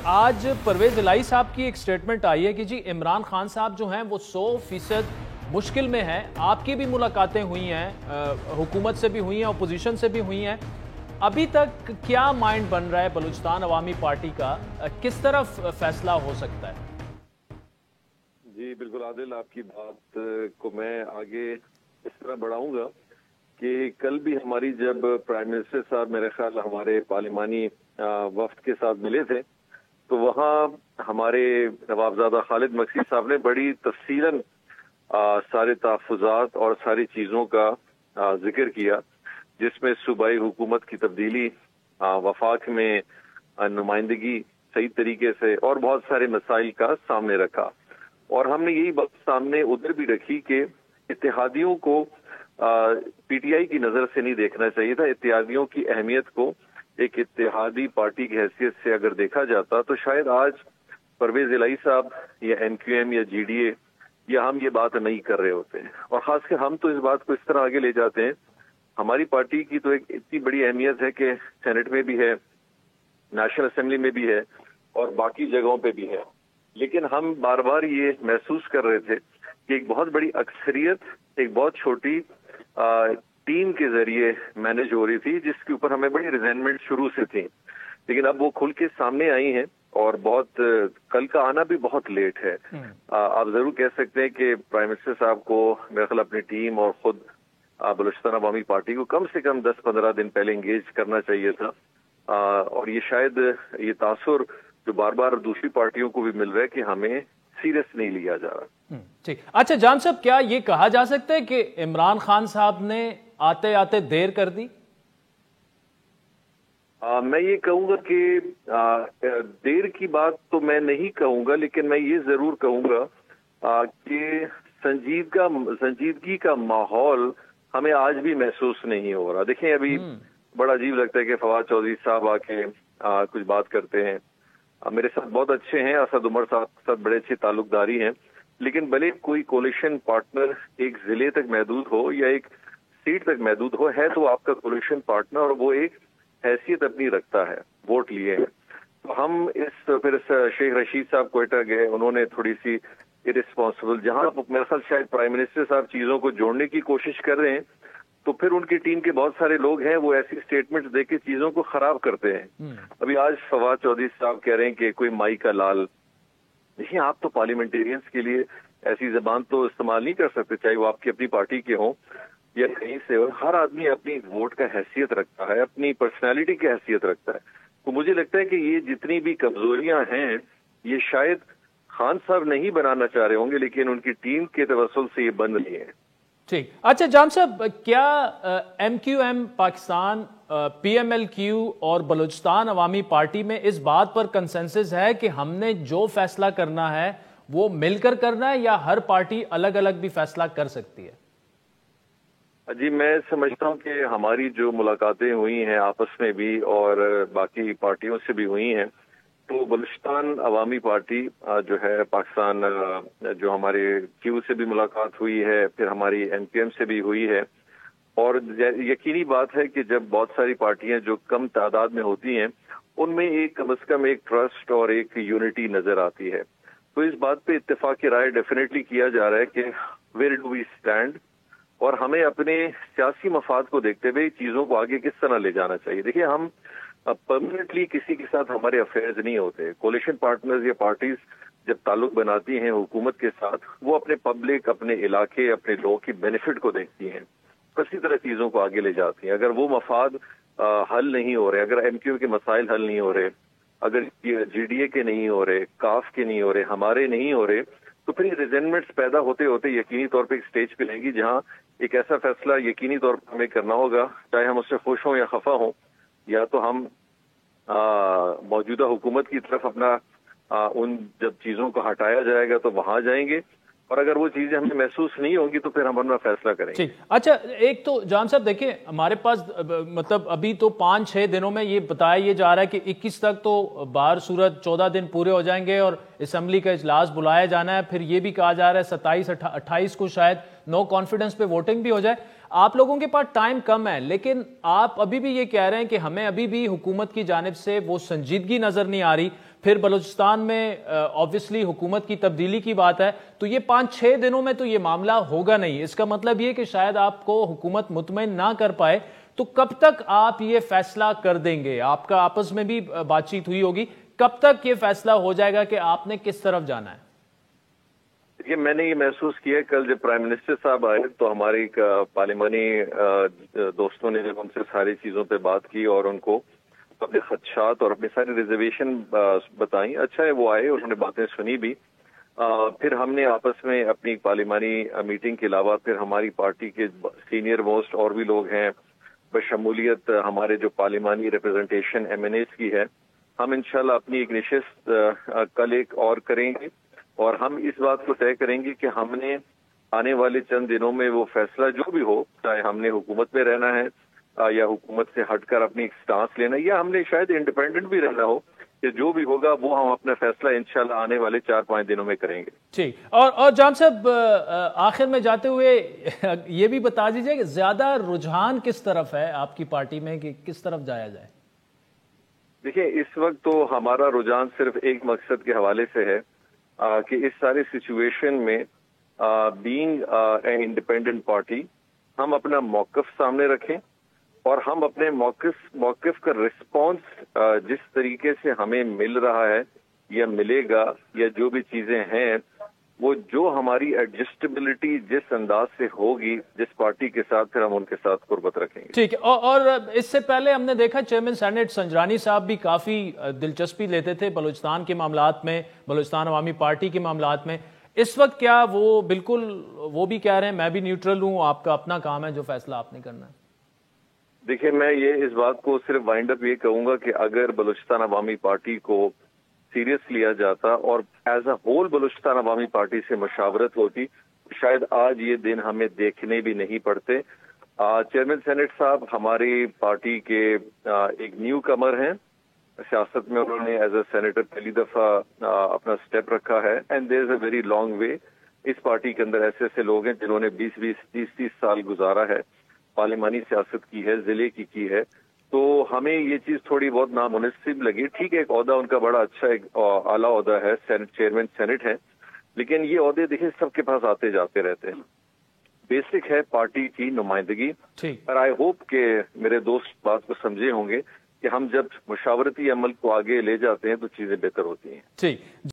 آج پرویز الہی صاحب کی ایک سٹیٹمنٹ آئی ہے کہ جی عمران خان صاحب جو ہیں وہ 100% مشکل میں ہیں. آپ کی بھی ملاقاتیں ہوئی ہیں, حکومت سے بھی ہوئی ہیں, اپوزیشن سے بھی ہوئی ہیں. ابھی تک کیا مائنڈ بن رہا ہے بلوچستان عوامی پارٹی کا, کس طرف فیصلہ ہو سکتا ہے؟ جی بالکل عادل, آپ کی بات کو میں آگے اس طرح بڑھاؤں گا کہ کل بھی ہماری جب پرائم منسٹر صاحب میرے خیال ہمارے پارلیمانی وفد کے ساتھ ملے تھے تو وہاں ہمارے نوابزادہ خالد مکسی صاحب نے بڑی تفصیلاً سارے تحفظات اور ساری چیزوں کا ذکر کیا, جس میں صوبائی حکومت کی تبدیلی, وفاق میں نمائندگی صحیح طریقے سے اور بہت سارے مسائل کا سامنے رکھا. اور ہم نے یہی بات سامنے ادھر بھی رکھی کہ اتحادیوں کو پی ٹی آئی کی نظر سے نہیں دیکھنا چاہیے تھا. اتحادیوں کی اہمیت کو ایک اتحادی پارٹی کی حیثیت سے اگر دیکھا جاتا تو شاید آج پرویز الہی صاحب یا این کیو ایم یا جی ڈی اے یا ہم یہ بات نہیں کر رہے ہوتے ہیں. اور خاص کر ہم تو اس بات کو اس طرح آگے لے جاتے ہیں, ہماری پارٹی کی تو ایک اتنی بڑی اہمیت ہے کہ سینٹ میں بھی ہے, نیشنل اسمبلی میں بھی ہے اور باقی جگہوں پہ بھی ہے. لیکن ہم بار بار یہ محسوس کر رہے تھے کہ ایک بہت بڑی اکثریت ایک بہت چھوٹی ٹیم کے ذریعے مینج ہو رہی تھی, جس کے اوپر ہمیں بڑی ریزائنمنٹ شروع سے تھی. لیکن اب وہ کھل کے سامنے آئی ہیں اور بہت کل کا آنا بھی بہت لیٹ ہے. آپ ضرور کہہ سکتے ہیں کہ پرائم منسٹر صاحب کو میرے خیال اپنی ٹیم اور خود بلوچستان عوامی پارٹی کو کم سے کم 10-15 دن پہلے انگیج کرنا چاہیے تھا. اور یہ شاید یہ تاثر جو بار بار دوسری پارٹیوں کو بھی مل رہا ہے کہ ہمیں سیریس نہیں لیا جا رہا. ٹھیک. اچھا جان صاحب, کیا یہ کہا جا سکتا ہے کہ عمران خان صاحب نے آتے آتے دیر کر دی؟ میں یہ کہوں گا کہ دیر کی بات تو میں نہیں کہوں گا, لیکن میں یہ ضرور کہوں گا کہ سنجیدگی کا ماحول ہمیں آج بھی محسوس نہیں ہو رہا. دیکھیں ابھی بڑا عجیب لگتا ہے کہ فواد چودھری صاحب آ کے کچھ بات کرتے ہیں. میرے ساتھ بہت اچھے ہیں, اسد عمر صاحب کے ساتھ بڑے اچھی تعلق داری ہیں, لیکن بھلے کوئی کولیشن پارٹنر ایک ضلع تک محدود ہو یا ایک سیٹ تک محدود ہو, ہے تو آپ کا کولیشن پارٹنر اور وہ ایک حیثیت اپنی رکھتا ہے, ووٹ لیے ہیں. تو ہم پھر شیخ رشید صاحب کوئٹہ گئے, انہوں نے تھوڑی سی ارسپانسبل, جہاں میرے خیال شاید پرائم منسٹر صاحب چیزوں کو جوڑنے کی کوشش کر رہے ہیں تو پھر ان کی ٹیم کے بہت سارے لوگ ہیں وہ ایسی سٹیٹمنٹ دے کے چیزوں کو خراب کرتے ہیں. ابھی آج فواد چودھری صاحب کہہ رہے ہیں کہ کوئی مائی کا لال. دیکھیں آپ تو پارلیمنٹیرینز کے لیے ایسی زبان تو استعمال نہیں کر سکتے, چاہے وہ آپ کی اپنی پارٹی کے ہوں یا کہیں سے. ہر آدمی اپنی ووٹ کا حیثیت رکھتا ہے, اپنی پرسنالٹی کی حیثیت رکھتا ہے. تو مجھے لگتا ہے کہ یہ جتنی بھی کمزوریاں ہیں یہ شاید خان صاحب نہیں بنانا چاہ رہے ہوں گے, لیکن ان کی ٹیم کے توسل سے یہ بن رہی ہیں. ٹھیک. اچھا جان صاحب, کیا M Q M Pakistan, P M L Q اور بلوچستان عوامی پارٹی میں اس بات پر کنسنسس ہے کہ ہم نے جو فیصلہ کرنا ہے وہ مل کر کرنا ہے, یا ہر پارٹی الگ الگ بھی فیصلہ کر سکتی ہے؟ جی میں سمجھتا ہوں کہ ہماری جو ملاقاتیں ہوئی ہیں آپس میں بھی اور باقی پارٹیوں سے بھی ہوئی ہیں, تو بلوچستان عوامی پارٹی جو ہے پاکستان, جو ہمارے کیو سے بھی ملاقات ہوئی ہے, پھر ہماری این پی ایم سے بھی ہوئی ہے. اور یقینی بات ہے کہ جب بہت ساری پارٹیاں جو کم تعداد میں ہوتی ہیں ان میں ایک کم از کم ایک ٹرسٹ اور ایک یونٹی نظر آتی ہے. تو اس بات پہ اتفاق کی رائے ڈیفینیٹلی کیا جا رہا ہے کہ ویئر ڈو وی اسٹینڈ, اور ہمیں اپنے سیاسی مفاد کو دیکھتے ہوئے چیزوں کو آگے کس طرح لے جانا چاہیے. دیکھیے ہم پرماننٹلی کسی کے ساتھ ہمارے افیئرز نہیں ہوتے. کولیشن پارٹنرز یا پارٹیز جب تعلق بناتی ہیں حکومت کے ساتھ, وہ اپنے پبلک, اپنے علاقے, اپنے لوگوں کی بینیفٹ کو دیکھتی ہیں, اسی طرح چیزوں کو آگے لے جاتی ہیں. اگر وہ مفاد حل نہیں ہو رہے, اگر ایم کیو کے مسائل حل نہیں ہو رہے, اگر جی ڈی اے کے نہیں ہو رہے, کاف کے نہیں ہو رہے, ہمارے نہیں ہو رہے, تو پھر یہ ریزنمنٹس پیدا ہوتے ہوتے یقینی طور پہ ایک سٹیج پہ لیں گی جہاں ایک ایسا فیصلہ یقینی طور پر ہمیں کرنا ہوگا, چاہے ہم اس سے خوش ہوں یا خفا ہوں, یا تو ہم موجودہ حکومت کی طرف اپنا ان جب چیزوں کو ہٹایا جائے گا تو وہاں جائیں گے, اور اگر وہ چیزیں ہمیں محسوس نہیں ہوں گی تو پھر ہم اپنا فیصلہ کریں گے. اچھا ایک تو جان صاحب دیکھیں ہمارے پاس مطلب ابھی تو 5-6 دنوں میں یہ بتایا یہ جا رہا ہے کہ 21 تک تو بہر صورت 14 دن پورے ہو جائیں گے اور اسمبلی کا اجلاس بلایا جانا ہے. پھر یہ بھی کہا جا رہا ہے 27-28 کو شاید نو کانفیڈنس پہ ووٹنگ بھی ہو جائے. آپ لوگوں کے پاس ٹائم کم ہے, لیکن آپ ابھی بھی یہ کہہ رہے ہیں کہ ہمیں ابھی بھی حکومت کی جانب سے وہ سنجیدگی نظر نہیں آ رہی. پھر بلوچستان میں آبویسلی حکومت کی تبدیلی کی بات ہے، تو یہ 5-6 دنوں میں تو یہ معاملہ ہوگا نہیں. اس کا مطلب یہ کہ شاید آپ کو حکومت مطمئن نہ کر پائے. تو کب تک آپ یہ فیصلہ کر دیں گے؟ آپ کا آپس میں بھی بات چیت ہوئی ہوگی، کب تک یہ فیصلہ ہو جائے گا کہ آپ نے کس طرف جانا ہے؟ دیکھیے، میں نے یہ محسوس کیا کل جب پرائم منسٹر صاحب آئے تو ہماری پارلیمانی دوستوں نے جب ان سے ساری چیزوں پہ بات کی اور ان کو اپنے خدشات اور اپنی ساری ریزرویشن بتائیں. اچھا ہے وہ آئے، انہوں نے باتیں سنی بھی. پھر ہم نے آپس میں اپنی پارلیمانی میٹنگ کے علاوہ پھر ہماری پارٹی کے سینئر موسٹ اور بھی لوگ ہیں بشمولیت ہمارے جو پارلیمانی ریپرزنٹیشن ایم این ایز کی ہے، ہم انشاءاللہ اپنی ایک نشست کل ایک اور کریں گے اور ہم اس بات کو طے کریں گے کہ ہم نے آنے والے چند دنوں میں وہ فیصلہ جو بھی ہو، چاہے ہم نے حکومت میں رہنا ہے یا حکومت سے ہٹ کر اپنی ایک سٹانس لینا، یا ہم نے شاید انڈیپینڈنٹ بھی رہنا ہو، کہ جو بھی ہوگا وہ ہم اپنا فیصلہ انشاءاللہ آنے والے 4-5 دنوں میں کریں گے. ٹھیک. اور جام صاحب، آخر میں جاتے ہوئے یہ بھی بتا دیجئے کہ زیادہ رجحان کس طرف ہے آپ کی پارٹی میں، کہ کس طرف جایا جائے؟ دیکھیں، اس وقت تو ہمارا رجحان صرف ایک مقصد کے حوالے سے ہے کہ اس سارے سچویشن میں بینگ این انڈیپینڈنٹ پارٹی ہم اپنا موقف سامنے رکھیں اور ہم اپنے موقف کا رسپانس جس طریقے سے ہمیں مل رہا ہے یا ملے گا یا جو بھی چیزیں ہیں وہ جو ہماری ایڈجسٹیبلٹی جس انداز سے ہوگی جس پارٹی کے ساتھ، پھر ہم ان کے ساتھ قربت رکھیں گے. ٹھیک ہے. اور اس سے پہلے ہم نے دیکھا چیئرمین سینٹ سنجرانی صاحب بھی کافی دلچسپی لیتے تھے بلوچستان کے معاملات میں، بلوچستان عوامی پارٹی کے معاملات میں. اس وقت کیا وہ بالکل وہ بھی کہہ رہے ہیں میں بھی نیوٹرل ہوں، آپ کا اپنا کام ہے، جو فیصلہ آپ نے کرنا ہے؟ دیکھیں، میں یہ اس بات کو صرف وائنڈ اپ یہ کہوں گا کہ اگر بلوچستان عوامی پارٹی کو سیریس لیا جاتا اور ایز اے ہول بلوچستان عوامی پارٹی سے مشاورت ہوتی، شاید آج یہ دن ہمیں دیکھنے بھی نہیں پڑتے. چیئرمین سینٹ صاحب ہماری پارٹی کے ایک نیو کمر ہیں سیاست میں، انہوں نے ایز اے سینیٹر پہلی دفعہ اپنا سٹیپ رکھا ہے and there is a very long way. اس پارٹی کے اندر ایسے ایسے لوگ ہیں جنہوں نے 20-30 سال گزارا ہے، پارلیمانی سیاست کی ہے، ضلع کی ہے. تو ہمیں یہ چیز تھوڑی بہت نامناسب لگی. ٹھیک ہے، ایک عہدہ ان کا بڑا اچھا ایک اعلیٰ عہدہ ہے، چیئرمین سینٹ ہے، لیکن یہ عہدے دیکھیں سب کے پاس آتے جاتے رہتے ہیں. بیسک ہے پارٹی کی نمائندگی. اور آئی ہوپ کہ میرے دوست بات کو سمجھے ہوں گے کہ ہم جب مشاورتی عمل کو آگے لے جاتے ہیں تو چیزیں بہتر ہوتی ہیں. ٹھیک.